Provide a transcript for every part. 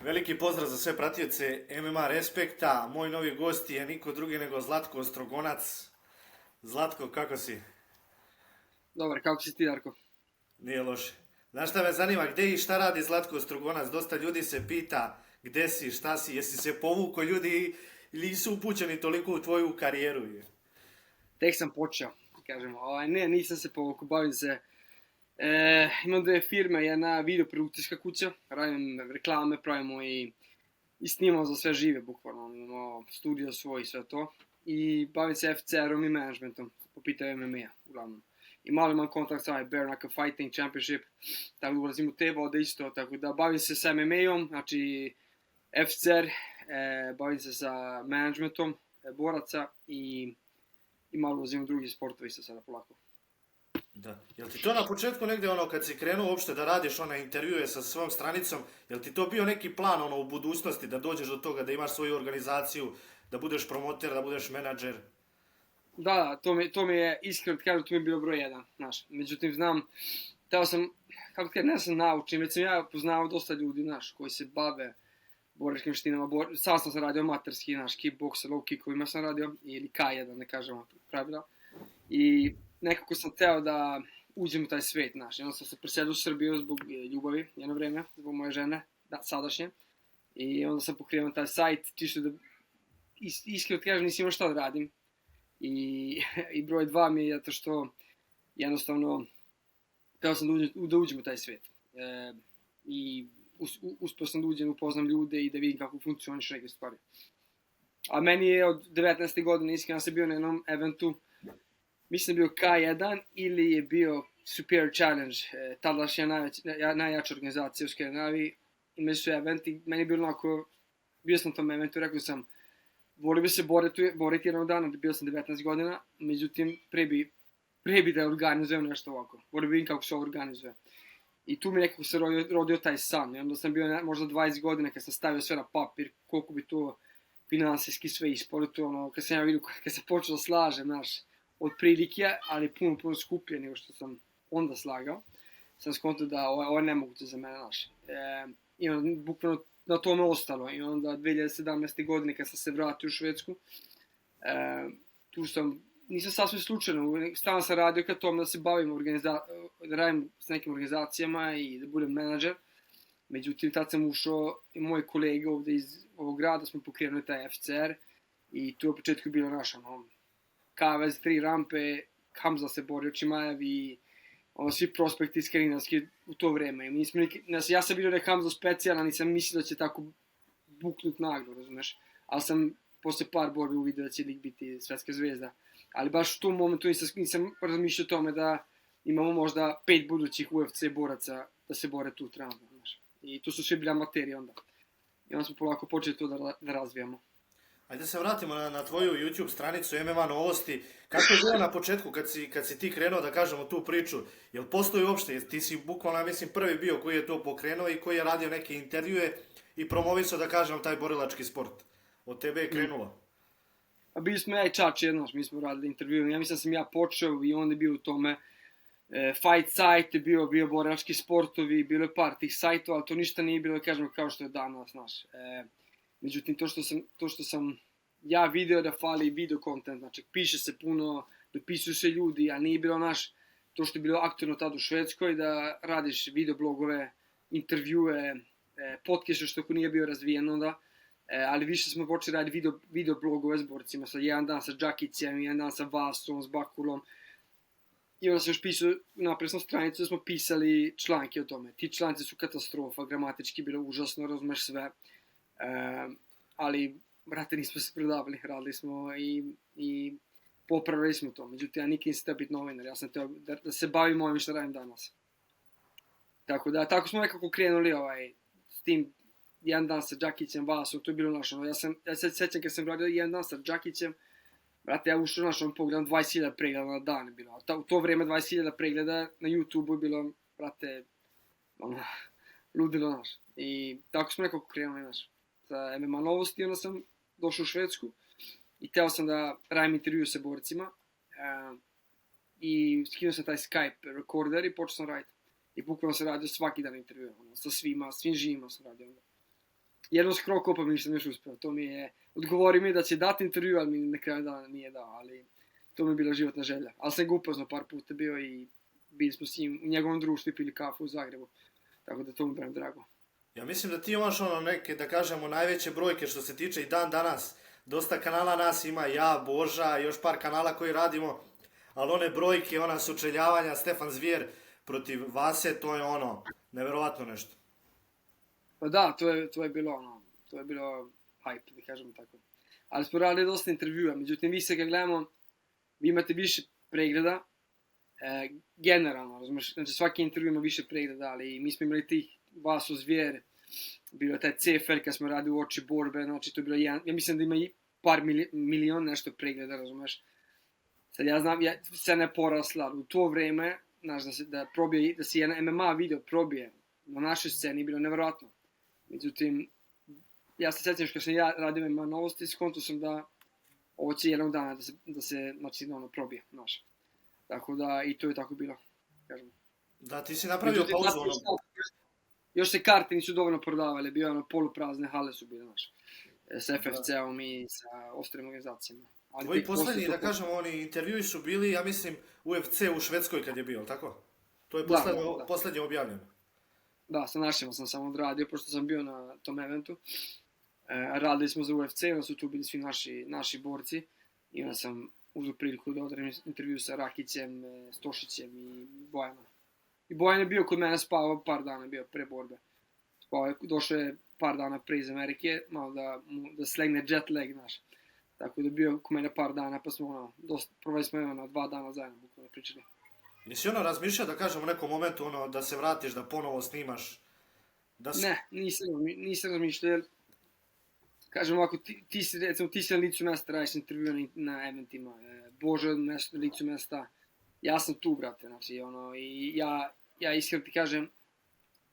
Veliki pozdrav za sve pratioce MMA Respekta. Moj novi gost je niko drugi nego Zlatko Ostrogonac. Zlatko, kako si? Dobar, kako si ti, Darko? Nije loše. Znaš šta me zanima, gde i šta radi Zlatko Ostrogonac? Dosta ljudi se pita gde si, šta si, jesi se povukao, ljudi ili nisu upućeni toliko u tvoju karijeru? Tek sam počeo, kažem. Ne, nisam se povukao, bavim se. Imam dve firme, jedna video produkcijska kuća, radim reklame, pravimo i snimamo za sve žive, bukvalno. Imamo studio svoj i sve to. I bavim se FCR-om i managementom, po pitanju MMA-a, uglavnom. I malo imam kontakt sa Bare Knuckle Fighting Championship, tako da ulazim u te vode isto, tako da bavim se sa MMA-om, znači FCR, bavim se sa managementom boraca i malo ulazim u drugi sportovi isto sada polako. Da. Jel ti to na početku negde kad si krenuo uopšte da radiš intervjue sa svojom stranicom, jel ti to bio neki plan u budućnosti da dođeš do toga da imaš svoju organizaciju, da budeš promoter, da budeš menadžer? Da, to mi je, iskreno ti kažem, to mi je bilo broj jedan, znaš. Međutim, znam, teo sam, kako ti kažem, ne sam naučen, već sam ja poznao dosta ljudi, znaš, koji se bave boračkim štinama, sam radio amaterski, znaš, kickboksa, low kickovima sam radio, ili K1, ne kažemo pravila. I nekako sam teo da uđem u taj svet, znaš, i onda sam se preselio u Srbiju zbog ljubavi, jedno vreme, zbog moje žene, sadašnje. I onda sam pokrenuo taj sajt, čisto da, iskreno ti kažem, nisam imao šta da radim. I broj dva mi je zato što jednostavno teo sam da uđem u taj svet. I uspio sam da uđem, upoznam ljude i da vidim kako funkcioniš neke stvari. A meni je od 19. godine, iskreno sam bio na jednom eventu, mislim da je bio K1 ili je bio Superior Challenge, tadašnja najjača organizacija u Skandinaviji. Imali su eventi, meni je bilo onako, bio sam na tom eventu, rekao sam, volio bi se boriti jednog dana, bio sam 19 godina, međutim, pre bi da organizujem nešto ovako. Volio bi vidim kako se ovo organizuje. I tu mi nekako se rodio taj san. I onda sam bio možda 20 godina kad sam stavio sve na papir, koliko bi to finansijski sve ispalo. Kad sam ja vidio, kad sam počeo da slažem, znaš, od prilike, ali puno skuplje nego što sam onda slagao, sam skontao da ovo je nemoguće za mene, znaš. I onda bukvalno na tome ostalo. I onda 2017. godine kad sam se vratio u Švedsku, tu nisam sasvim slučajno, stalno sam radio ka tom da se bavim, da radim s nekim organizacijama i da budem menadžer. Međutim, tad sam ušao i moji kolege ovde iz ovog grada smo pokrenuli taj FCR i tu je u početku bilo naša kavez, 3 rampe, Hamza se borio, Čimajev i svi prospekti skandinavski u to vreme. Ja sam vidio da je Hamza specijalan, nisam mislio da će tako buknut naglo, razumeš? Ali sam posle par borbi uvidio da će lik biti svetska zvezda. Ali baš u tom momentu nisam razmišljao o tome da imamo možda 5 budućih UFC boraca da se bore tu travno, znaš. I tu su svi bili amateri onda. I onda smo polako počeli to da razvijamo. Ajde se vratimo na tvoju YouTube stranicu MMA Novosti. Kako je bilo na početku kad si ti krenuo da kažemo tu priču? Jel postoji uopšte? Ti si bukvalno, ja mislim, prvi bio koji je to pokrenuo i koji je radio neke intervjue i promovisao, da kažem, taj borilački sport. Od tebe je krenulo. A bili smo ja i Čači jednom, mi smo radili intervju. Ja mislim da sam ja počeo i onda je bio u tome fight sajt, je bio borilački sportovi, bilo je par tih sajtova, ali to ništa nije bilo, da kažem, kao što je danas, znaš. Međutim, to što sam ja video da fali video content, znači piše se puno, dopisuju se ljudi, a nije bilo to što je bilo aktualno tada u Švedskoj, da radiš video blogove, intervjue, podcaste što nije bio razvijen onda, ali više smo počeli raditi video blogove s borcima, jedan dan sa Džakicem, jedan dan sa Vasom, s Bakulom. I onda sam još pisao na presnu stranicu da smo pisali članke o tome. Ti članci su katastrofa, gramatički bilo užasno, razumeš sve. Ali, brate, nismo se prodavali, radili smo i popravili smo to. Međutim, ja nikad nisam teo biti novinar, ja sam teo da se bavim ovim što radim danas. Tako da, tako smo nekako krenuli s tim jedan dan sa Džakićem, Vasom, to je bilo naš, ja se sećam kad sam radio jedan dan sa Džakićem, brate, ja ušao naš, pogledam 20.000 pregleda na dan je bilo. U to vreme 20.000 pregleda na YouTube-u je bilo, brate, ludilo naš. I tako smo nekako krenuli naš. Sa MMA Novosti, onda sam došao u Švedsku i teo sam da radim intervju sa borcima i skinuo sam taj Skype recorder i počeo sam raditi. I bukvalno sam radio svaki dan intervju, sa svim živima sam radio onda. jedno skoro kopam nisam još uspeo. To mi je, odgovori mi da će dati intervju, ali mi na kraju dana nije dao, ali to mi je bila životna želja. Ali sam ga upoznao par puta bio i bili smo s njim u njegovom društvu i pili kafu u Zagrebu. Tako da to mi je drago. Ja mislim da ti imaš ono neke, da kažemo, najveće brojke što se tiče i dan danas. Dosta kanala nas ima, ja, Boža, još par kanala koji radimo, ali one brojke, ona sučeljavanja, Stefan Zvijer protiv Vase, to je ono, neverovatno nešto. Pa da, to je bilo hype, da kažemo tako. Ali smo radili dosta intervjua, međutim vi se kad gledamo, vi imate više pregleda, generalno, razumiješ, znači svaki intervju ima više pregleda, ali mi smo imali tih Vaso Zvijer, bilo je taj CFR kad smo radili u oči borbe, znači to je bilo ja mislim da ima i par milion nešto pregleda, razumiješ. Sad ja znam, scena je porasla, u to vreme, znaš, da se jedan MMA video probije na našoj sceni, bilo nevjerojatno. Međutim, ja se sjećam što sam ja radio MMA novosti, skonto sam da ovo će jednog dana da se znači, probije, znaš. Tako da, i to je tako bilo, kažem. Da, ti si napravio pauzu, ono... Još se karte nisu dovoljno prodavale, bio ono poluprazne hale su bile, znaš. S FFC-om i sa ostalim organizacijama. Tvoji poslednji, da kažemo, oni intervjui su bili, ja mislim, UFC u Švedskoj kad je bio, tako? To je poslednje objavljeno. Da, sa našima sam samo odradio, pošto sam bio na tom eventu. Radili smo za UFC, onda su tu bili svi naši borci. I onda sam uzeo priliku da odradim intervju sa Rakićem, Stošićem i Bojanom. I Bojan je bio kod mene spavao par dana, bio pre borbe. Došao je par dana pre iz Amerike, malo da slegne jet lag, znaš. Tako da je bio kod mene par dana, pa smo provali smo 2 dana zajedno, bukvalno pričali. Nisi razmišljao da kažem u nekom momentu da se vratiš, da ponovo snimaš? Ne, nisam razmišljao, jer kažem ovako, ti si na licu mesta, radiš intervju na eventima, Bože na licu mesta, ja sam tu, brate, znači, i ja iskreno ti kažem,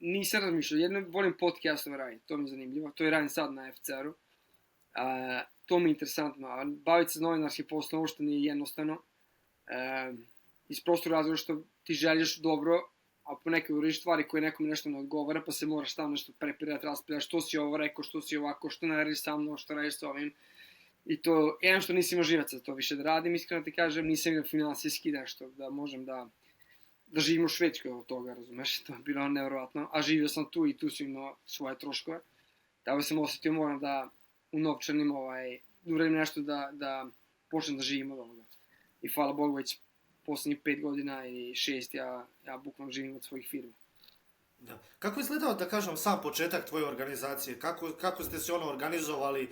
nisam razmišljao, jedno volim podcastove raditi, to mi je zanimljivo, to je radim sad na FCR-u, to mi je interesantno, a baviti se novinarskim poslom uopšte nije jednostavno, iz prostog razloga što ti želiš dobro, a ponekad uriš stvari koje nekom nešto ne odgovara, pa se moraš tamo nešto prepirati, raspravljati, što si ovo rekao, što si ovako, što ne radiš sa mnom, što radiš sa ovim. I to, jedan što nisam imao živac za to više da radim, iskreno ti kažem, nisam imao finansijski nešto, da možem da živim u Švedskoj od toga, razumeš, to je bilo nevjerovatno, a živio sam tu i tu sam imao svoje troškove, tako sam osjetio moram da u novčanim uradim nešto da počnem da živim od ovoga. I hvala Bogu već posljednjih 5 godina i 6 ja bukvalno živim od svojih firmi. Da. Kako je izgledao, da kažem, sam početak tvoje organizacije? Kako ste se organizovali?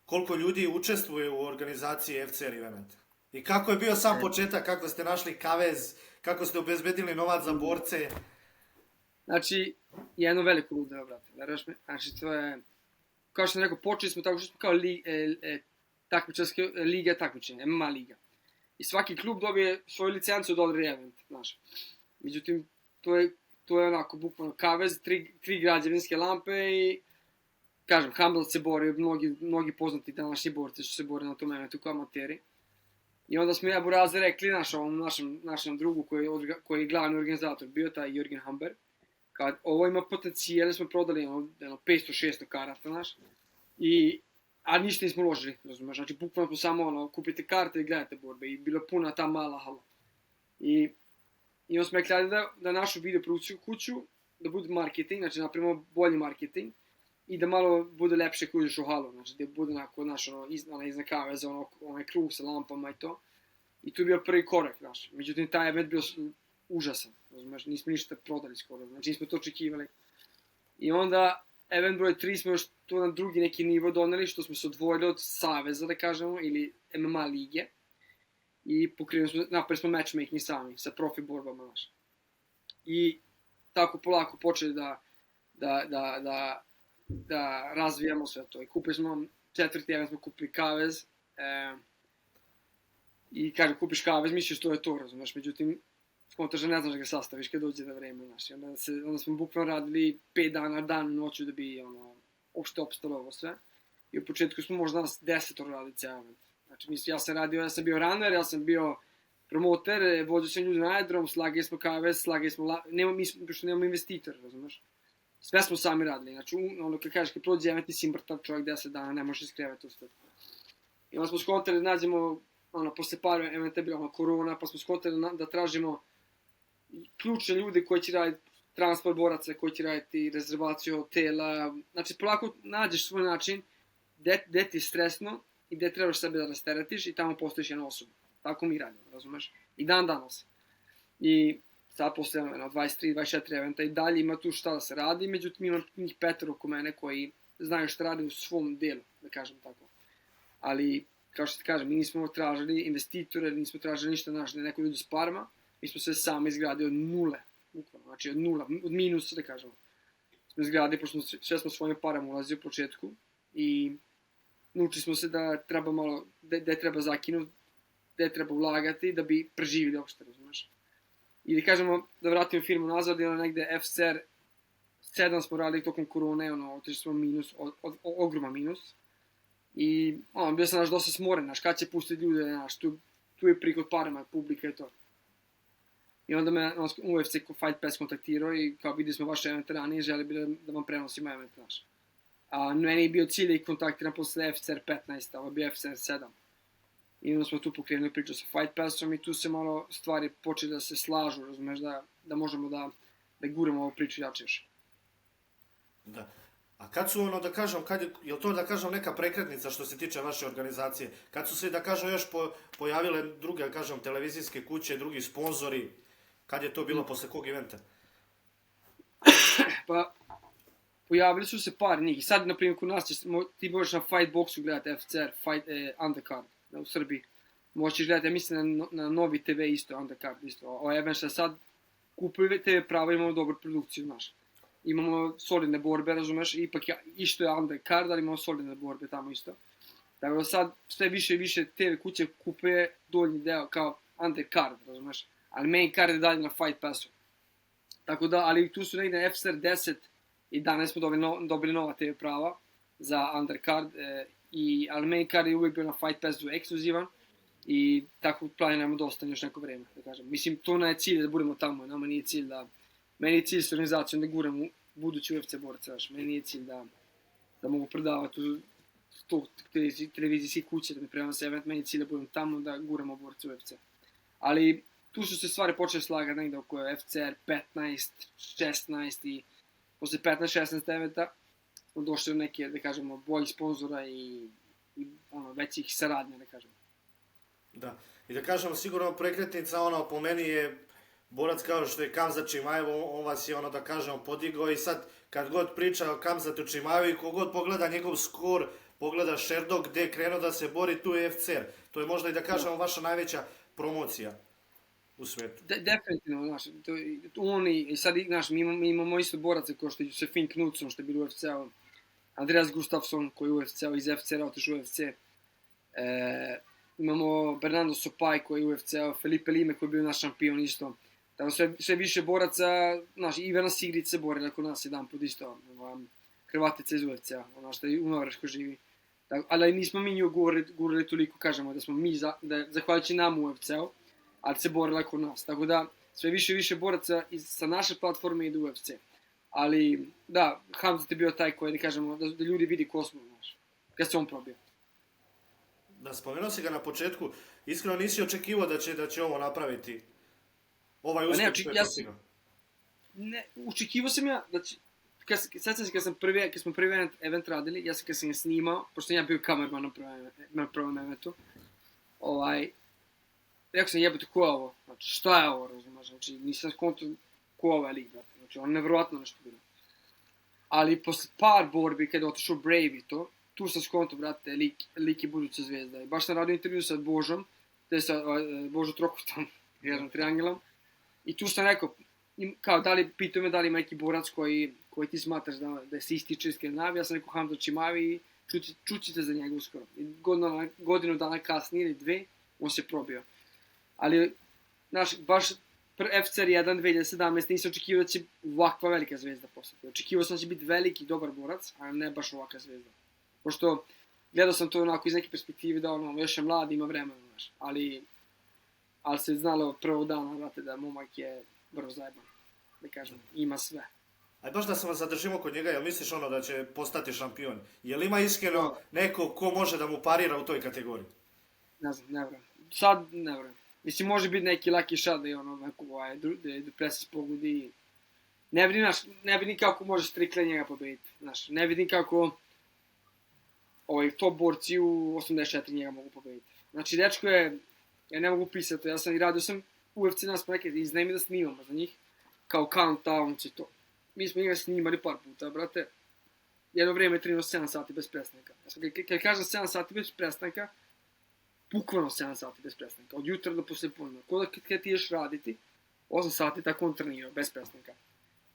Koliko ljudi učestvuje u organizaciji FCR event? I kako je bio sam početak? Kako ste našli kavez? Kako ste obezbedili novac za borce? Znači, jedno veliko ludilo, brate, veraš me? Znači, to je, kao što sam rekao, počeli smo tako što smo kao liga takmičenja, MMA liga. I svaki klub dobije svoju licencu da odredi event, znaš. Međutim, to je onako, bukvalno kavez, 3 građevinske lampe i, kažem, Hamlet se bori, mnogi poznati današnji borci što se bore na tom eventu kao amateri. I onda smo ja Buraze rekli našem drugu koji je glavni organizator, bio taj Jürgen Hamber, kad ovo ima potencijal, smo prodali 500-600 karata, znaš, a ništa nismo uložili, razumiješ, znači bukvalno samo kupite karte i gledate borbe i bila puna ta mala hala. I onda smo rekli da našu video produkciju kuću, da bude marketing, znači napravimo bolji marketing i da malo bude lepše kad uđeš u halu, znači da bude iznad kaveza, onaj krug sa lampama i to. I tu je bio prvi korak, znaš, međutim taj event bio užasan, razumiješ, nismo ništa prodali skoro, znači nismo to očekivali. I onda event broj 3 smo još to na drugi neki nivo doneli, što smo se odvojili od saveza, da kažemo, ili MMA lige. I napravili smo matchmaking sami, sa profi borbama, znaš. I tako polako počeli da razvijamo sve to. I kupili smo, 4. event smo kupili kavez. I kažem, kupiš kavez, misliš to je to, razumiješ, međutim, skontaš da ne znaš da ga sastaviš kad dođe da vreme, znaš. Onda smo bukvalno radili 5 dana, dan i noću da bi uopšte opstalo ovo sve. I u početku smo možda nas 10 radili cijel event. Znači, ja sam bio runner, ja sam bio promoter, vodio sam ljudi na aerodrom, slagali smo kavez, pošto nemamo investitora, razumiješ. Sve smo sami radili, znači ono kad kažeš kad prođe event ti si mrtav čovjek 10 dana, ne možeš iz kreveta ustati. I onda smo skontali da nađemo, posle par eventa je bila korona, pa smo skontali da tražimo ključne ljude koji će raditi transport boraca, koji će raditi rezervaciju hotela, znači polako nađeš svoj način gde ti je stresno i gde trebaš sebe da rasteretiš i tamo postojiš jedna osoba. Tako mi radimo, razumeš? I dan danas. I sad posle 23-24 eventa i dalje ima tu šta da se radi, međutim ima njih 5 oko mene koji znaju šta radi u svom delu, da kažem tako. Ali, kao što ti kažem, mi nismo tražili investitore, nismo tražili ništa da neko ljudi s parama, mi smo sve sami izgradili od nule, bukvalno, znači od nula, od minusa da kažemo. Smo izgradili, pošto sve smo svojim parama ulazili u početku i naučili smo se da treba malo, gde treba zakinuti, gde treba ulagati da bi preživili uopšte, razumeš. I da kažemo, da vratimo firmu nazad, je negde FCR 7 smo radili tokom korone, otišli smo minus, ogroman minus. I bio sam dosta smoren, kad će pustiti ljude, tu je prihod parama, publika i to. I onda me UFC Fight Pass kontaktirao i kao videli smo vaše evente ranije, želi bi da vam prenosimo evente naše. A meni je bio cilj i kontaktiran posle FCR 15, ovo je bio FCR 7. I onda smo tu pokrenuli priču sa Fight Passom i tu se malo stvari počeli da se slažu, razumeš, da možemo da guramo ovu priču jače još. Da. A kad su da kažem, je li to da kažem neka prekretnica što se tiče vaše organizacije? Kad su se da kažem još pojavile druge, da kažem, televizijske kuće, drugi sponzori, kad je to bilo posle kog eventa? Pa, pojavili su se par njih. Sad, na primjer, kod nas ti možeš na Fightboxu gledati FCR, Undercard, u Srbiji. Možeš gledati, ja mislim na Novi TV isto, Undercard isto. Ovo event što sad kupuju TV prava, imamo dobru produkciju, znaš. Imamo solidne borbe, razumeš, ipak isto je Undercard, ali imamo solidne borbe tamo isto. Tako da sad sve više i više TV kuće kupuje donji deo kao Undercard, razumeš, ali main card je dalje na Fight Passu. Tako da, ali tu su negdje FCR 10 i danas smo dobili nova TV prava za Undercard, ali main card je uvijek bio na Fight Passu ekskluzivan i tako planiramo da ostane još neko vreme, da kažem. Mislim, to ne je cilj da budemo tamo, nama nije cilj da... Meni je cilj s organizacijom da guram budući UFC borca, znaš. Meni je cilj da mogu predavati u televizijski kuće, da mi prenose event, meni je cilj da budem tamo da guramo borca UFC. Ali tu su se stvari počele slagati negdje oko FCR 15, 16 i posle 15-16 eventa smo došli do neke, da kažemo, boljih sponzora i većih saradnja, da kažemo. Da, i da kažemo sigurno prekretnica, po meni je borac kao što je Khamzat Chimaev, on vas je da kažemo podigao i sad kad god priča o Khamzatu Chimaevu i kogod pogleda njegov skor, pogleda Sherdog gde je krenuo da se bori, tu je FCR. To je možda i da kažemo vaša najveća promocija u svetu. Definitivno, znaš, i sad, znaš, mi imamo isto boraca kao što je Josefin Knutsson što je bilo u UFC-u, Andreas Gustafsson koji je u UFC-u, iz FCR-a otišao u UFC, imamo Bernardo Sopaj koji je u UFC-u, Felipe Lime koji je bio naš šampion isto. Tako sve više boraca, znaš, Ivana Sigrić se borila kod nas jedan put isto, Hrvatica iz UFC-a, ona što je u Norveškoj živi. Ali nismo mi nju gurali toliko, kažemo, da smo mi, zahvaljujući nam u UFC-u, ali se borila kod nas. Tako da, sve više i više boraca sa naše platforme ide u UFC. Ali, da, Khamzat je bio taj koji, da kažemo, da ljudi vidi ko smo, znaš, kad se on probio. Da, spomenuo si ga na početku, iskreno nisi očekivao da će ovo napraviti. Ovaj uspjeh što je postigao. Ne, očekivao sam ja da će... Sad sam se, kad smo prvi event radili, ja sam kad sam ga snimao, pošto sam ja bio kamerman na prvom eventu, rekao sam jebate ko je ovo, znači šta je ovo, razumiješ, znači nisam skontao ko je ovaj lik, znači on je nevjerojatno nešto bilo. Ali posle par borbi, kada je otišao Brave i to, tu sam skontao, brate, lik je buduća zvezda. I baš sam radio intervju sa Božom, te sa Božo Trokotom, jednom triangelom, i tu sam rekao, kao, pitao me da li ima neki borac koji ti smatraš da se ističe iz Skandinavije, ja sam rekao Khamzat Chimaev i čućite za njega uskoro. I godinu dana kasnije ili 2, on se probio. Ali, znaš, baš FCR 1 2017 nisam očekivao da će ovakva velika zvezda postati. Očekivao sam da će biti veliki, dobar borac, a ne baš ovakva zvezda. Pošto, gledao sam to onako iz neke perspektive da još je mlad, ima vremena, znaš. Ali se znalo od prvog dana, brate, da momak je vrlo zajeban. Da kažem, ima sve. Aj baš da se vas zadržimo kod njega, jel misliš ono da će postati šampion? Jel ima iskreno Da. neko ko može da mu parira u toj kategoriji? Ne znam, ne vjerujem. Sad ne vjerujem. Mislim, može biti neki lucky shot da je ono neko da Duplessis pogodi. Ne vidim kako može Strickland njega pobediti. Znaš, ne vidim kako top borci u 84 njega mogu pobediti. Znači, dečko je, ja ne mogu pisati, ja sam i radio sam UFC nas neke i znam da snimamo za njih, kao countdowns i to. Mi smo njega snimali par puta, brate. Jedno vrijeme je trenirao 7 sati bez prestanka. Kad kažem 7 sati bez prestanka, bukvalno 7 sati bez prestanka. Od jutra do posle podne. Ko da kad ti ješ raditi, 8 sati tako on trenirao, bez prestanka.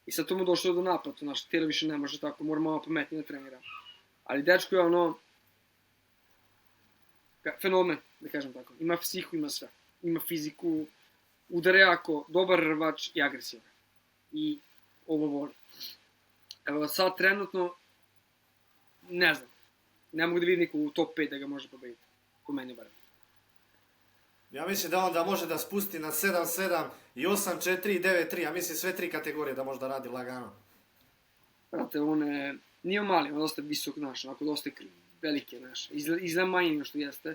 I sad to mu došlo do naplatu, znaš, tijelo više ne može tako, mora malo pametnije da trenira. Ali dečko je ono, fenomen, da kažem tako. Ima psihu, ima sve. Ima fiziku, udara jako, dobar rvač i agresivan. I ovo voli. Evo sad trenutno, ne znam, ne mogu da vidim nikog u top 5 da ga može pobediti. Po meni barem. Ja mislim da on da može da spusti na 7-7 i 8-4 i 9-3. Ja mislim sve tri kategorije da može da radi lagano. Brate, on je, nije mali, on je dosta visok, znaš, onako dosta veliki, znaš. Izgleda manje nego što jeste,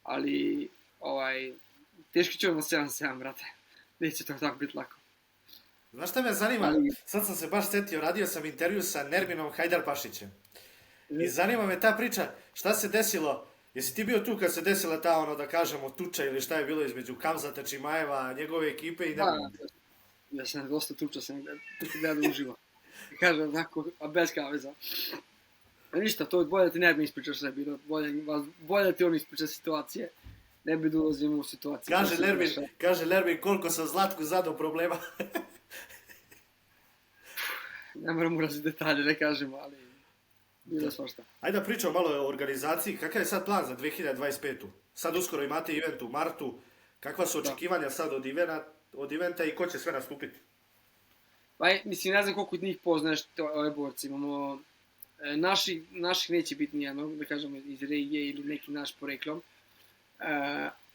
ali, teško će on na 7-7, brate. Neće to tako biti lako. Znaš šta me zanima? Sad sam se baš setio, radio sam intervju sa Nerminom Hajdarpašićem. I zanima me ta priča, šta se desilo, jesi ti bio tu kad se desila ta, da kažemo, tuča ili šta je bilo između Kamzata Čimajeva, njegove ekipe i Nermina? Ja sam dosta tuča, sam gledao uživo. Kažem, onako, a bez kaveza. Ništa, to je bolje da ti Nermin ispričaš sve bilo, bolje da ti on ispriča situacije. Ne bi da ulazimo u situaciju. Kaže Nermin, koliko sam Zlatku zadao problema. Ne moram ulaziti detalje, ne kažemo, ali bilo svašta. Ajde da pričamo malo o organizaciji. Kakav je sad plan za 2025. Sad uskoro imate event u martu. Kakva su očekivanja sad od eventa i ko će sve nastupiti? Pa mislim, ne znam koliko od njih poznaješ ove borci. Imamo, naših neće biti nijednog, da kažemo iz regije ili neki naš poreklom.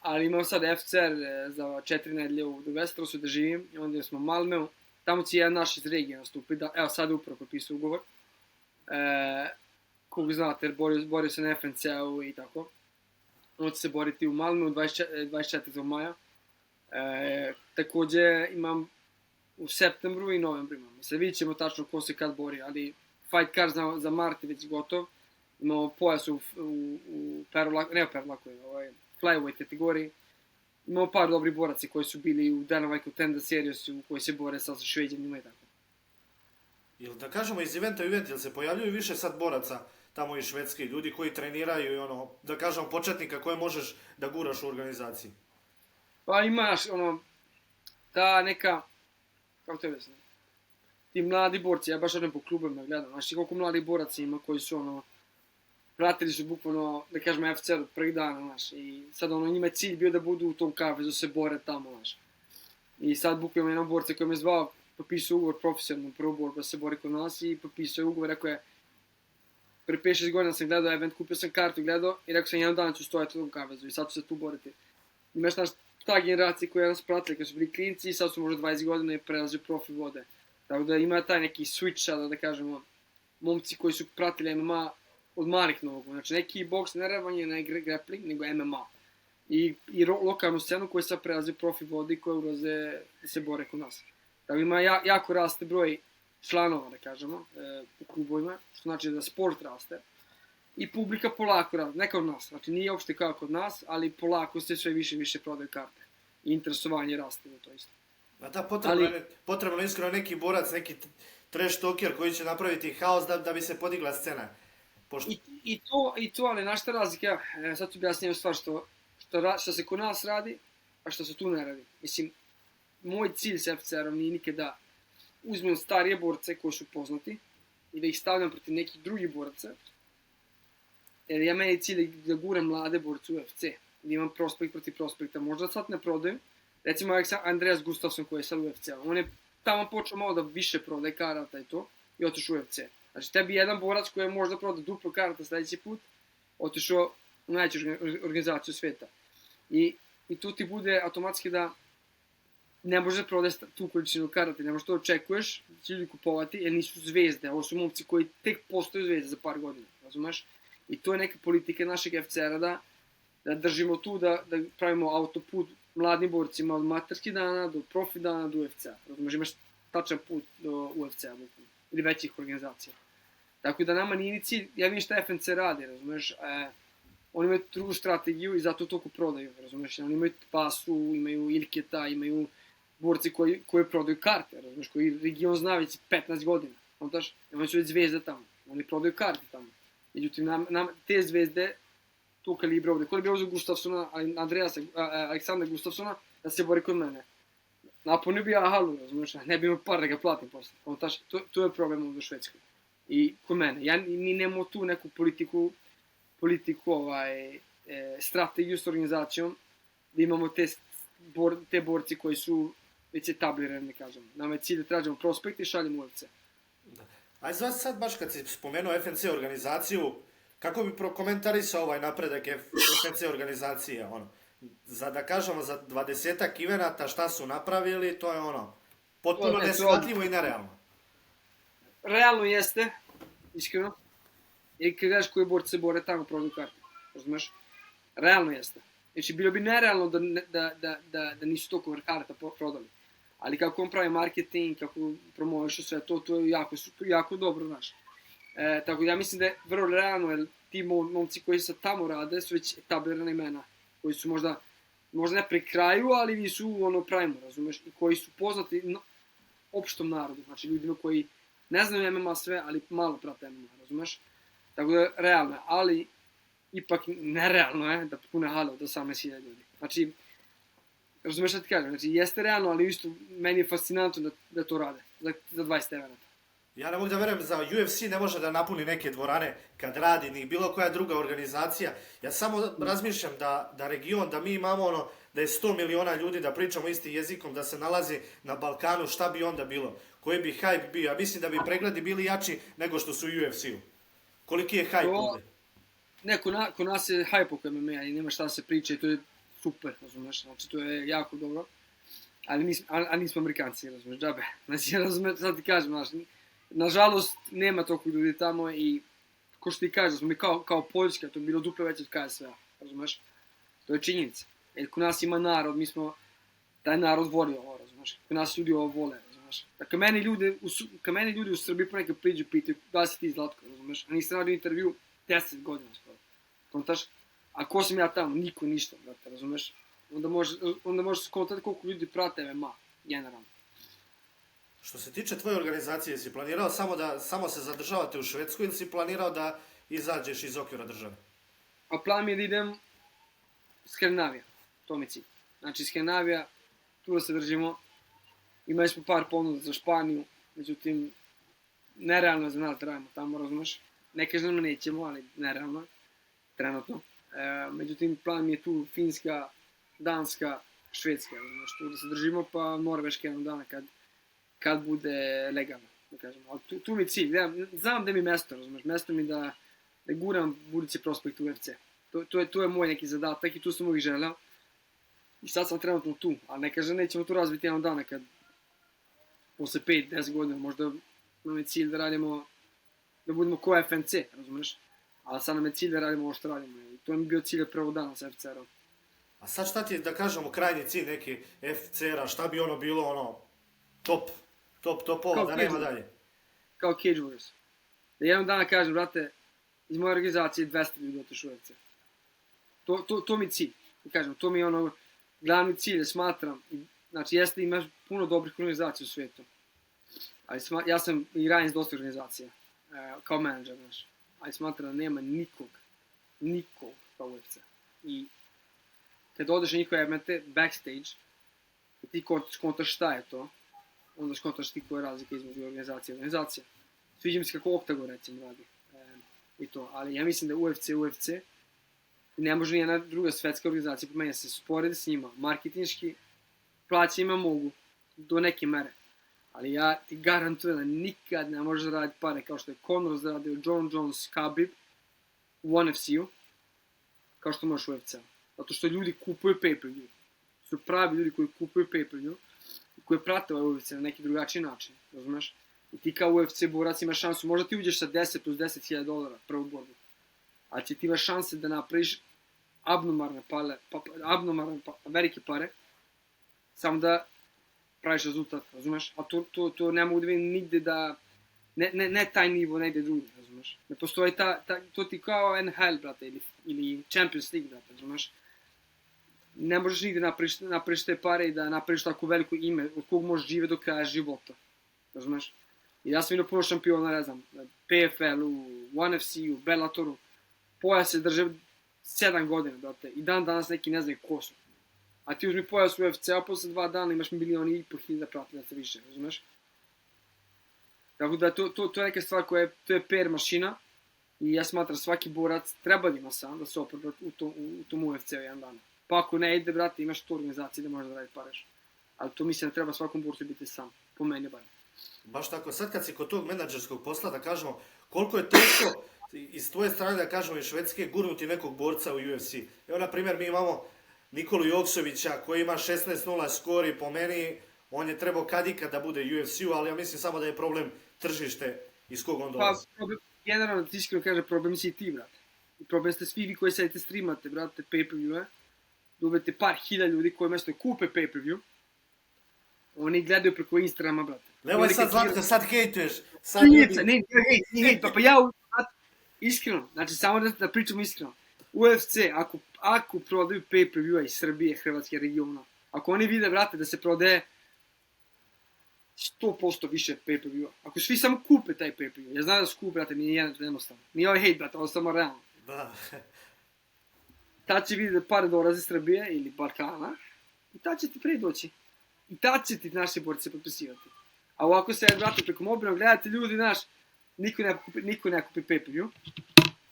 Ali imamo sad FCR za 4 nedelje u Westerosu da živim. I onda smo u Malmeu. Tamo će jedan naš iz regije nastupiti. Evo sad upravo potpisao ugovor. Koga znate, jer borio se na FNC-u i tako. On će se boriti u Malmeu 24. maja. Također imam u septembru i novembru imam. Sad vidit ćemo tačno ko se kad bori, ali fight card za mart je već gotov. Imamo pojas u flyweight kategoriji. Imamo par dobrih boraca koji su bili u Dana White Contender Seriesu koji se bore sa Šveđanima i tako. Jel da kažemo iz eventa u event, jel se pojavljuju više sad boraca tamo iz Švedske, ljudi koji treniraju i da kažemo početnika koje možeš da guraš u organizaciji? Pa imaš ta neka, kako te vesne, ti mladi borci, ja baš odem po klubima gledam, znaš ti koliko mladih boraca ima koji su pratili su bukvalno, da kažemo, FCR od prvih dana, znaš, i sad njima je cilj bio da budu u tom kavezu, se bore tamo, znaš. I sad bukvalno jedan borca koji me zvao, potpisao ugovor profesionalno, prvo borba se bori kod nas i potpisao ugovor, rekao je, pre 5-6 godina sam gledao event, kupio sam kartu, gledao i rekao sam jedan dan ću stojati u tom kavezu i sad ću se tu boriti. Imaš naš ta generacija koja nas pratili kad su bili klinci i sad su možda 20 godina i prelaze profi vode. Tako da ima taj neki switch, da kažemo, momci koji su pratili MMA od malih nogu. Znači neki boks, ne revanje, ne grappling, nego MMA. I lokalnu scenu koja sad prelaze profi vode i koja ulaze da se bore kod nas. Tako ima jako raste broj članova, da kažemo, u klubovima, što znači da sport raste. I publika polako raste, ne kao od nas, znači nije uopšte kao kod nas, ali polako se sve više prodaju karte. I interesovanje raste za to isto. A da, potrebno je iskreno neki borac, neki trash talker koji će napraviti haos da bi se podigla scena. I to, ali znaš šta razlika, sad ću objasniti jednu stvar što se kod nas radi, a što se tu ne radi. Mislim, moj cilj s FCR-om nije nikad da uzmem starije borce koji su poznati i da ih stavljam protiv nekih drugih boraca. Jer meni je cilj da guram mlade borce u UFC, da imam prospekt protiv prospekta. Možda sad ne prodaju. Recimo Andreas Gustafsson koji je sad u UFC-u. On je tamo počeo malo da više prodaje karata i to i otišao u UFC. Znači tebi jedan borac koji je možda prodao duplo karata sljedeći put, otišao u najveću organizaciju svijeta. I tu ti bude automatski da ne može da prodaje tu količinu karata, ne možeš to očekuješ da će ljudi kupovati, jer nisu zvezde, ovo su momci koji tek postaju zvezde za par godina, razumeš? I to je neka politika našeg FCR-a da držimo tu, da pravimo autoput mladim borcima od materskih dana do profi dana do UFC-a, razumeš? Imaš tačan put do UFC-a ili većih organizacija. Tako da nama nije ni cilj, ja vidim šta FNC radi, razumeš? Oni imaju drugu strategiju i zato toliko prodaju, razumeš? Oni imaju Pasu, imaju Ilketa, imaju borci koji prodaju karte, razumeš? Koji region zna već 15 godina, znaš? Oni su već zvezde tamo, oni prodaju karte tamo. Međutim, te zvezde, tu kalibra ovde, ko je bio za Gustafsona, Aleksandra Gustafsona, da se bori kod mene. Napunio bi ja halu, razumeš? Ne bi imao par da ga platim posle, znaš? To je problem ovde u Švedskoj. I kod mene, mi nemamo tu neku politiku, strategiju s organizacijom, da imamo te borci koji su već etablirani, kažemo. Nama je cilj da tražimo prospekt i šaljemo UFC. Ajde, sad baš kad si spomenuo FNC organizaciju, kako bi prokomentarisao ovaj napredak FNC organizacije, da kažemo za 20-ak ivenata šta su napravili, to je potpuno neshvatljivo i nerealno. Realno jeste, iskreno. I kad gledaš koji borci se bore tamo prodaju karte, razumeš? Realno jeste. Znači, bilo bi nerealno da nisu toliko karata prodali. Ali kako on pravi marketing, kako promovišu sve to je jako dobro, znaš. Tako da ja mislim da je vrlo realno, jer ti momci koji se tamo rade su već etablirana imena, koji su možda ne pri kraju, ali nisu prajmo, razumeš? I koji su poznati opštom narodu, znači ljudima koji ne znaju MMA sve, ali malo prate MMA, razumeš? Tako da je realno, ali ipak nerealno je da pune hale od 18.000 ljudi. Znači, razumeš šta ti kažem, znači jeste realno, ali isto meni je fascinantno da to rade, za 20 evenata. Ja ne mogu da verujem za UFC ne može da napuni neke dvorane kad radi, ni bilo koja druga organizacija. Ja samo razmišljam da region, da mi imamo da je 100 miliona ljudi, da pričamo istim jezikom, da se nalazi na Balkanu, šta bi onda bilo? Koji bi hype bio? Ja mislim da bi pregledi bili jači nego što su u UFC-u. Koliki je hype ovde? Ne, kod nas je hype oko MMA i nema šta da se priča i to je super, razumeš, znači to je jako dobro. Ali nismo Amerikanci, razumeš, džabe. Znači, razumeš, sad ti kažem, nažalost, nema toliko ljudi tamo i, ko što ti kažeš, smo mi kao Poljska, to je bilo duple veće od KSV-a, razumeš? To je činjenica. Jer kod nas ima narod, mi smo, taj narod voli ovo, razumeš? Kod nas ljudi ovo vole, razumeš? Kad meni ljudi u Srbiji ponekad priđu pitaju da si ti Zlatko, razumeš? A nisam radio intervju 10 godina skoro. Kontaš? A ko sam ja tamo? Niko, ništa, brate, razumeš? Onda možeš skontati koliko ljudi prate MMA, generalno. Što se tiče tvoje organizacije, si planirao samo se zadržavate u Švedsku ili si planirao da izađeš iz okvira države? A plan mi je da idem Skandinavija, to mi je cilj. Znači Skandinavija, tu da se držimo, imali smo par ponuda za Španiju, međutim, nerealno je za nas da radimo tamo, razumeš? Ne kažem da nećemo, ali nerealno je, trenutno. Međutim, plan mi je tu Finska, Danska, Švedska, razumeš, tu da se držimo, pa Norveška jednog dana kad bude legalno, da kažemo. Ali tu mi je cilj, znam da mi je mesto, razumeš, mesto mi da guram budući prospekt u UFC. To je moj neki zadatak i tu sam uvijek želeo. I sad sam trenutno tu, ali ne kažem nećemo to razviti jednog dana kad posle 5-10 godina možda nam je cilj da radimo, da budemo ko FNC, razumeš? Ali sad nam je cilj da radimo ovo što radimo i to mi je bio cilj od prvog dana sa FCR-om. A sad šta ti je, da kažemo, krajnji cilj neki FCR-a, šta bi bilo top, da nema dalje? Kao Cage Warriors. Da jednog dana kažem, brate, iz moje organizacije 200 ljudi otišu u UFC. To mi je cilj. Kažem, to mi je glavni cilj da smatram. Znači, jeste imaš puno dobrih organizacija u svijetu. Ali ja sam i radim s dosta organizacija. Kao menadžer, znaš. Ali smatram da nema nikog kao UFC. I kad odeš na njihove evente, backstage, i ti skontaš šta je to, onda skontaš ti koja je razlika između organizacije i organizacija. Sviđa mi se kako Octagon, recimo, radi. I to, ali ja mislim da UFC i ne može nijedna druga svetska organizacija po meni se sporedi s njima, marketinški, plaćanjima mogu, do neke mere. Ali ja ti garantujem da nikad ne možeš raditi pare kao što je Conor zaradio, John Jones, Khabib u NFC-u, kao što možeš u UFC-u. Zato što ljudi kupuju pay-per-view. Su pravi ljudi koji kupuju pay-per-view koje prate ovaj UFC na neki drugačiji način, razumeš? I ti kao UFC borac imaš šansu, možda ti uđeš sa 10 plus $10,000 prvu borbu, ali ti imaš šanse da napraviš abnormalne velike pare, samo da praviš rezultat, razumeš? A to ne mogu da vidim nigde da, ne taj nivo, negde drugi, razumeš? Ne postoji to ti kao NHL, brate, ili Champions League, brate, razumeš? Ne možeš nigde napraviš te pare i da napraviš tako veliko ime od kog možeš živjeti do kraja života, razumeš? I ja sam vidio puno šampiona, ne znam, PFL-u, ONE FC-u, Bellatoru, pojas se drže 7 godina, brate, i danas neki ne znaju ko su. A ti uzmi pojas u UFC-a, posle 2 dana imaš 1.500.000 pratilaca više, razumeš? Tako da to je neka stvar koja je, to je PR mašina i ja smatram svaki borac treba da ima sam da se oprobra u tom UFC-u jedan dan. Pa ako ne ide, brate, imaš tu organizaciju da možeš da radi pareš. Ali to mislim da treba svakom borcu biti sam, po meni bar. Baš tako, sad kad si kod tog menadžerskog posla, da kažemo, koliko je teško iz tvoje strane, da kažemo, iz Švedske, gurnuti nekog borca u UFC. Evo, na primjer, mi imamo Nikolu Joksovića koji ima 16-0 skor i po meni, on je trebao kad ikad da bude UFC-u, ali ja mislim samo da je problem tržište iz kog on dolazi. Pa, generalno, ti iskreno kaže, problem si i ti, brate. Problem ste svi vi koji sedite streamate, brate, pay-per-view, dobijete par hiljada ljudi koji mesto kupe pay-per-view, oni gledaju preko Instagrama, brate. Nemoj sad, Zlatko, sad hejtuješ. Ne, hejt, pa ja, iskreno, znači samo da pričam iskreno. UFC, ako prodaju pay-per-view-a iz Srbije, Hrvatske, regiona, ako oni vide, brate, da se prodaje 100% više pay-per-view-a, ako svi samo kupe taj pay-per-view, ja znam da su kupe, brate, nije jednostavno. Nije ovaj hejt, brate, ovo samo realno. Da. Tad će vidjeti da pare dolaze iz Srbije ili Balkana i tad će ti prije doći. I tad će ti naši borci potpisivati. A ovako se, brate, preko mobilnog gledate ljudi, znaš, niko ne kupi pay-per-view.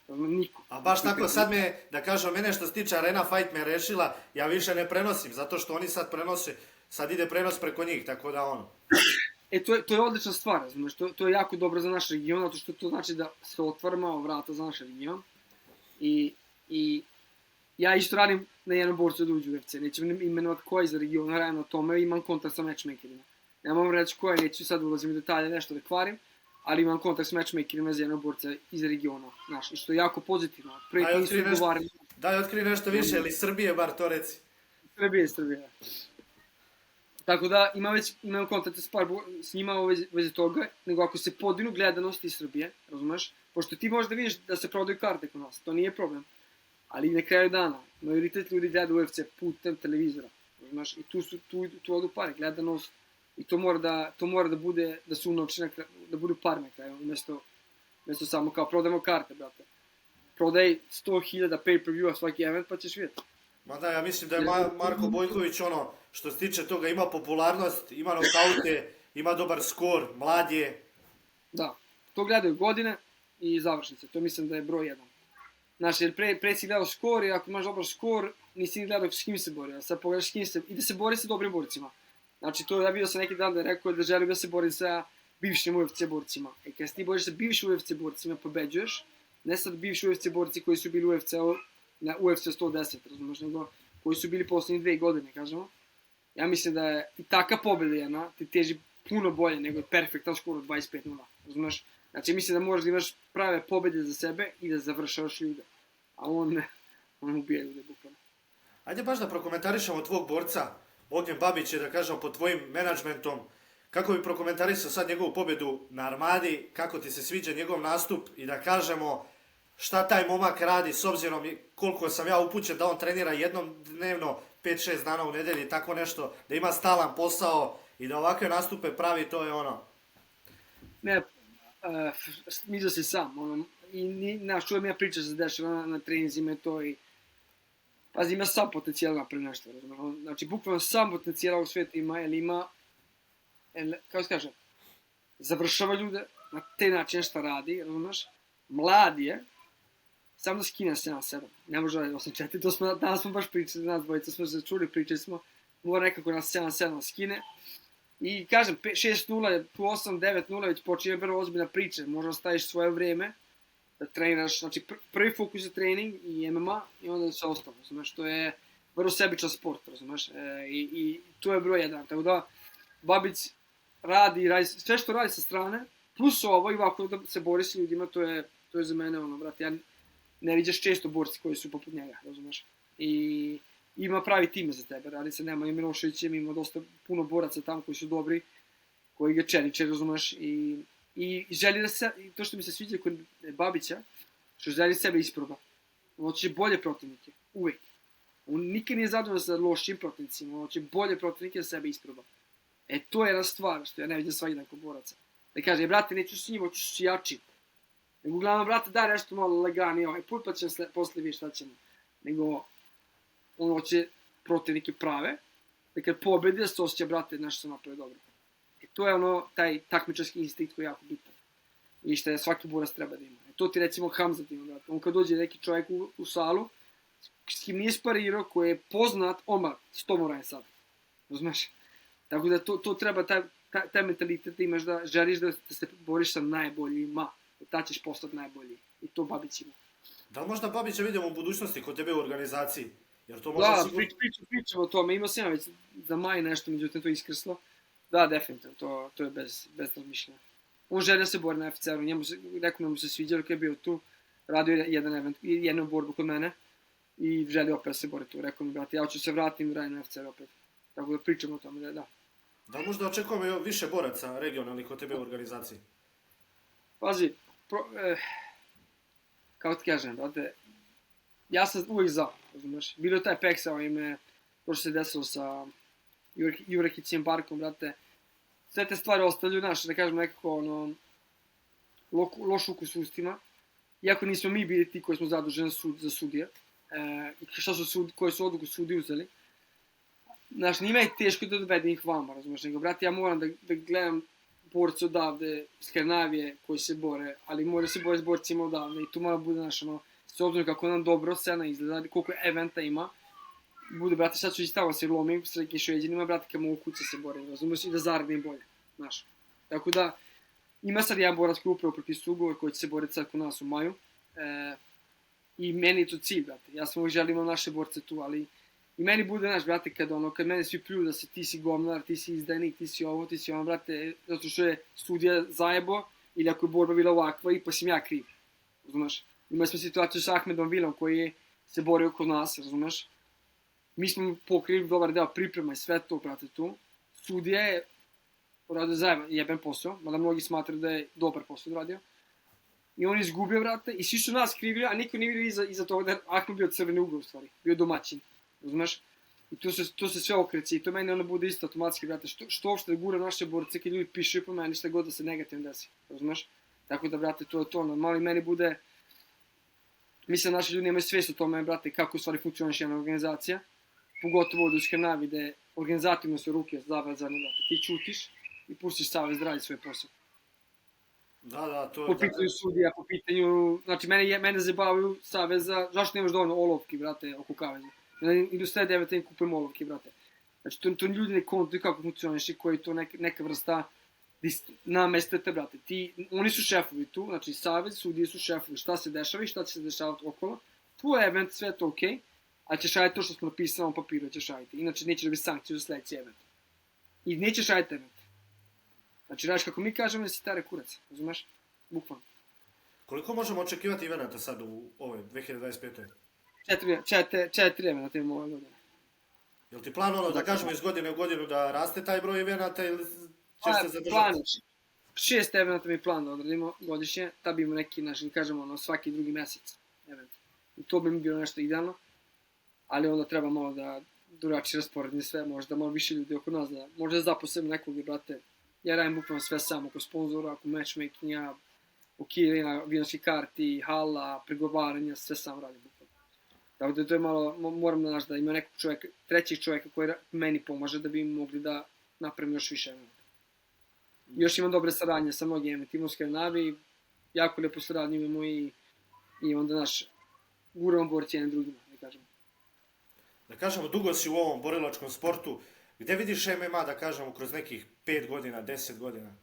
Niko. A baš tako, sad me, da kažem, mene što se tiče Arena Fight me rešila, ja više ne prenosim, zato što oni sad prenose, sad ide prenos preko njih, tako da ono. To je odlična stvar, razumiješ, to je jako dobro za naš region, zato što to znači da se otvara malo vrata za naš region. I ja isto radim na jednom borcu da uđu u UFC, nećem imenovati koji za region, radim na tome, imam kontakt sa matchmakerima. Ne mogu reći koje, neću sad ulazim u detalje, nešto da kvarim, ali imam kontakt s matchmakerima za jednog borca iz regiona, znaš, i što je jako pozitivno. Daj, otkri nešto više, ili Srbije bar to reci. Srbije. Tako da imam kontakt s njima u vezi toga, nego ako se podinu gledanosti iz Srbije, razumeš, pošto ti možeš da vidiš da se prodaju karte kod nas, to nije problem. Ali na kraju dana, majoritet ljudi gleda UFC putem televizora, znaš, i tu odu pare, gledanost, i to mora da bude, da su unovčene, da budu pare na kraju, umjesto samo kao prodajemo karte, brate. Prodaj 100.000 pay-per-view-a svaki event, pa ćeš vidjeti. Ma da, ja mislim da je Marko Bojković ono, što se tiče toga, ima popularnost, ima nokaute, ima dobar skor, mlad je. Da, to gledaju godine i završnice, to mislim da je broj 1. Znaš, jer pre si gledao skor i ako imaš dobar skor, nisi ni gledao s kim se bori, a sad pogledaš s kim se, i da se bori sa dobrim borcima. Znači, to ja vidio sam neki dan da je rekao da želi da se bori sa bivšim UFC borcima. I kad se ti boriš sa bivšim UFC borcima, pobeđuješ, ne sad bivši UFC borci koji su bili u UFC-u, na UFC 110, razumiješ, nego koji su bili posljednje 2 godine, kažemo. Ja mislim da je i taka pobjeda jedna, ti teži puno bolje nego perfektan skor od 25-0, razumiješ. Znači, mislim da možeš da imaš prave pobjede za sebe i da završavaš ljude. A on ubija ljude, bukvalno. Ajde baš da prokomentarišemo tvog borca, Ognjen Babić je, da kažemo, pod tvojim menadžmentom. Kako bi prokomentarisao sad njegovu pobjedu na Armadi, kako ti se sviđa njegov nastup i da kažemo šta taj momak radi s obzirom koliko sam ja upućen da on trenira jednom dnevno, 5-6 dana u nedelji, tako nešto, da ima stalan posao i da ovakve nastupe pravi, to je ono. Ne, smiđa se sam, ono, i čujem ja priča se dešava na treninzima i to i pazi, ima sam potencijal napravi nešto, razumiješ, znači bukvalno sam potencijal u svijetu ima, jer ima, kako se kaže, završava ljude na te načine šta radi, razumiješ, mlad je, samo da skine 7-7, ne može raditi 8-4, to smo, danas smo baš pričali, nas dvojica smo se čuli, pričali smo, mora nekako nas 7-7 skine, i kažem, 6-0, tu 8-9-0, već počinje vrlo ozbiljna priča, možda staviš svoje vrijeme, da treniraš, znači prvi fokus je trening i MMA i onda se ostalo, znaš, to je vrlo sebičan sport, znaš, i to je broj 1, tako da Babić radi sve što radi sa strane, plus ovo i ovako da se bori s ljudima, to je za mene ono, brate, ja ne viđaš često borci koji su poput njega, razumeš? I ima pravi tim za tebe, radi se Nemanja Miloševićem, ima dosta puno boraca tamo koji su dobri, koji ga čeliče, razumeš? I želi da se, to što mi se sviđa kod Babića, što želi sebe isproba. On hoće bolje protivnike, uvek. On nikad nije zadovoljan sa lošim protivnicima, on hoće bolje protivnike da sebe isproba. To je jedna stvar što ja ne vidim svaki dan kod boraca. Da kaže, brate, neću s njim, hoću s jačim. Nego, uglavnom, brate, daj nešto malo laganije ovaj put, pa ćemo posle vidjeti šta ćemo. Nego, on hoće protivnike prave, da kad pobedi da se osjeća, brate, nešto se napravi dobro. To je ono, taj takmičarski instinkt koji je jako bitan. I što je svaki borac treba da ima. To ti recimo Hamzat ima, brate. On kad dođe neki čovjek u salu, s kim nije sparirao, koji je poznat, oma, 100 moraje sad. Razumeš? Tako da to treba, taj mentalitet da imaš da želiš da se boriš sa najboljima. Da ćeš postati najbolji. I to Babić ima. Da li možda Babića vidimo u budućnosti kod tebe u organizaciji? Jer to možda pričamo o tome. Imao sam ja već za maj nešto, međutim to je iskrslo. Da, definitivno, to je bez razmišljanja. On želi da se bori na FCR-u, rekao mu se sviđa dok je bio tu, radio jednu borbu kod mene i želi opet da se bori tu. Rekao mi, brate, ja ću se vratiti i radim na FCR opet. Tako da pričamo o tome, da. Da li možda očekujemo više boraca regionalnih kod tebe u organizaciji? Pazi, kako ti kažem, brate, ja sam uvijek za, razumeš, bilo je taj Peksao ime, to što se desilo sa Jurekićem Barkom, brate, sve te stvari ostavljaju, znaš, da kažem nekako, ono, loš ukus u ustima, iako nismo mi bili ti koji smo zaduženi za sudije, i koje su odluku sudi uzeli, znaš, njima je teško da dovedem ih vama, razumeš, nego, brate, ja moram da gledam borce odavde, Skandinavije koji se bore, ali mora se bore s borcima odavde i tu mora bude, znaš, ono, s obzirom kako nam dobro scena izgleda, koliko eventa ima, bude, brate, sad ću istavati se lomim s nekim Šveđanima, brate, kad mogu kuće se borim, razumiješ, i da zaradim bolje, znaš. Tako da, ima sad jedan borac koji upravo propisuje ugovor koji će se boriti sad kod nas u maju, i meni je to cilj, brate, ja sam uvijek želimo naše borce tu, ali i meni bude, znaš, brate, kad mene svi pljuju da ti si govnar, ti si izdajnik, ti si ovo, brate, zato što je studija zajebo, ili ako je borba bila ovakva, i pa sam ja kriv, razumiješ. Imali smo situaciju sa Ahmedom Vilom koji se borio kod nas, razumiješ. Mi smo pokrili dobar deo priprema i sve to, brate, tu. Sudija je uradio zajedno jeben posao, mada mnogi smatraju da je dobar posao uradio. I on je izgubio, brate, i svi su nas krivili, a niko nije vidio iza toga da je Ahmed bio crveni ugao, u stvari. Bio domaćin, razumiješ. I to se sve okreće i to meni ono bude isto automatski, brate. Što uopšte da gura naše borce kad ljudi pišu po meni šta god da se negativno desi, razumiješ. Tako da, brate, to je to, normalno i meni bude... Mislim da naši ljudi nemaju svijest o tome, brate, kako u stvari funkcioniš jedna organizacija. Pogotovo ovdje u Skandinaviji, gde organizativno su ruke zavezane, brate. Ti čutiš i pustiš savez da radi svoj posao. Da, to je... Po pitanju sudija, po pitanju... Znači, mene zabavaju saveza, zašto nemaš dovoljno olovki, brate, oko kaveza? Idu sve devete i kupujem olovke, brate. Znači, to ljudi ne kontuju kako funkcioniš i koji je to neka vrsta namestete, brate. Oni su šefovi tu, znači savez, sudije su šefovi, šta se dešava i šta će se dešavati okolo. Tvoj event, sve je to okej, a ćeš raditi to što smo napisali na papiru, ćeš raditi. Inače, neće dobiti sankciju za sledeći event. I nećeš raditi event. Znači, radiš kako mi kažemo da si stare kurac, razumeš? Bukvalno. Koliko možemo očekivati eventa sad u ovoj 2025. 4 eventa imamo ove godine. Jel ti plan ono da kažemo iz godine u godinu da raste taj broj eventa ili ćeš se zadržati? Plan 6 eventa mi je plan da odradimo godišnje, da bi imamo neki, znači, kažemo, ono, svaki drugi mesec event. I to bi mi bilo nešto idealno, ali onda treba malo da drugačije rasporedni sve, možda malo više ljudi oko nas, da možda zaposlim nekog, brate, ja radim bukvalno sve sam, oko sponzora, oko matchmakinga, okirina, vinarskih karti, hala, pregovaranja, sve sam radim bukvalno. Tako da to je malo, moram da znaš da ima nekog čovjeka, trećeg čovjeka koji meni pomaže da bi mogli da napravim još više eventa. Još imam dobre saradnje sa mnogim eventima u Skandinaviji, jako lijepo saradnju imamo i onda naš guramo borci jednim drugima, da kažemo. Da kažemo, dugo si u ovom borilačkom sportu, gdje vidiš MMA, da kažemo, kroz nekih 5 godina, 10 godina?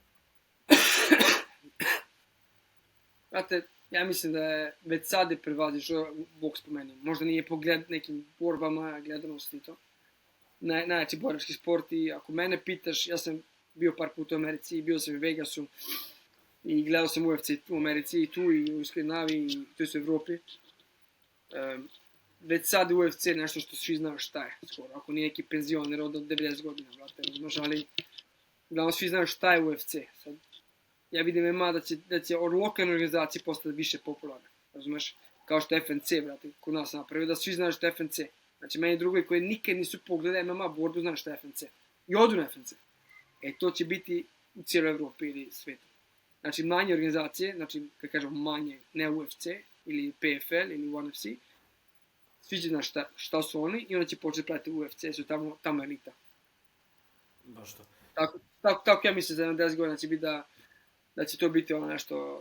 Brate, ja mislim da je već sad je prevazišao boks po meni. Možda nije po nekim borbama, gledanosti i to. Najjači borački sport i ako mene pitaš, ja sam bio par puta u Americi, bio sam u Vegasu i gledao sam UFC u Americi i tu i u Skandinaviji i to su u Evropi. Već sad UFC je nešto što svi znaju šta je, skoro, ako nije neki penzioner od 90 godina, brate, razumeš, ali uglavnom svi znaju šta je UFC. Sad, ja vidim MMA da će od lokalne organizacije postati više popularne, razumeš, kao što je FNC, brate, kod nas napravio, da svi znaju šta je FNC. Znači, meni drugi koji nikad nisu pogledali MMA borbu znaju šta je FNC. I odu na FNC. To će biti u cijeloj Evropi ili svijetu. Znači, manje organizacije, znači, kad kažemo manje, ne UFC, ili PFL, ili ONE FC, svi će znaš šta su oni i onda će početi pratiti UFC, su tamo elita. Baš to. Tako ja mislim za 10 godina će biti da će to biti ono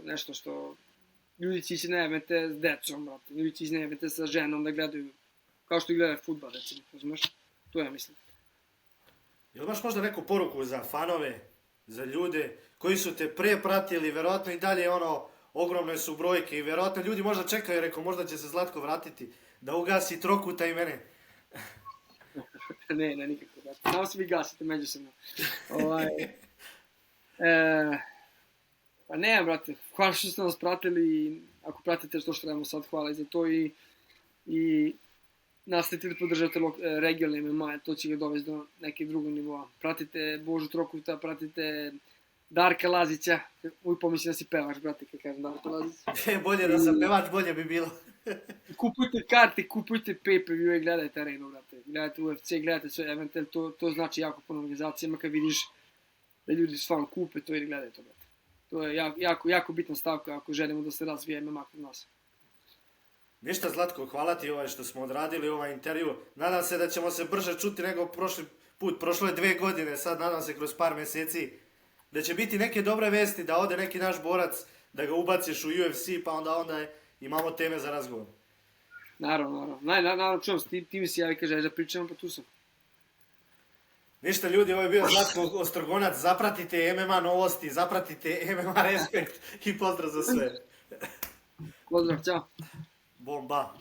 nešto što ljudi će ići na evente s decom, brate. Ljudi će ići na evente sa ženom da gledaju, kao što i gledaju fudbal, recimo, razumeš? To ja mislim. Jel imaš možda neku poruku za fanove, za ljude koji su te pre pratili, verovatno i dalje ogromne su brojke i verovatno ljudi možda čekaju, rekao, možda će se Zlatko vratiti, da ugasi Trokuta i mene. Ne, nikako, brate. Samo se vi gasite međusobno. Pa ne, brate, hvala što ste nas pratili i ako pratite što trebamo sad, hvala i za to i nastavite da podržate regionalne MMA, to će ga dovesti do nekih drugog nivoa. Pratite Božu Trokuta, pratite Darka Lazića, uvijek pomislim da si pevač, brate, kad kažem Darka Lazić. Bolje da sam pevač, bolje bi bilo. Kupujte karte, kupujte pay-per-view i gledajte arenu, brate. Gledajte UFC, gledajte sve evente, to znači jako puno organizacijama kad vidiš da ljudi stvarno kupe to i gledaju to, brate. To je jako bitna stavka ako želimo da se razvije MMA kod nas. Ništa, Zlatko, hvala ti što smo odradili ovaj intervju. Nadam se da ćemo se brže čuti nego prošli put. Prošlo je 2 godine, sad nadam se kroz par mjeseci. Da će biti neke dobre vesti, da ode neki naš borac, da ga ubaciš u UFC, pa onda imamo teme za razgovor. Naravno. Naravno, čuvam se, ti mi si javi, kaže, da pričamo, pa tu sam. Ništa ljudi, ovo je bio Zlatko Ostrogonac, zapratite MMA novosti, zapratite MMA Respekt i pozdrav za sve. Pozdrav, ćao. Bomba.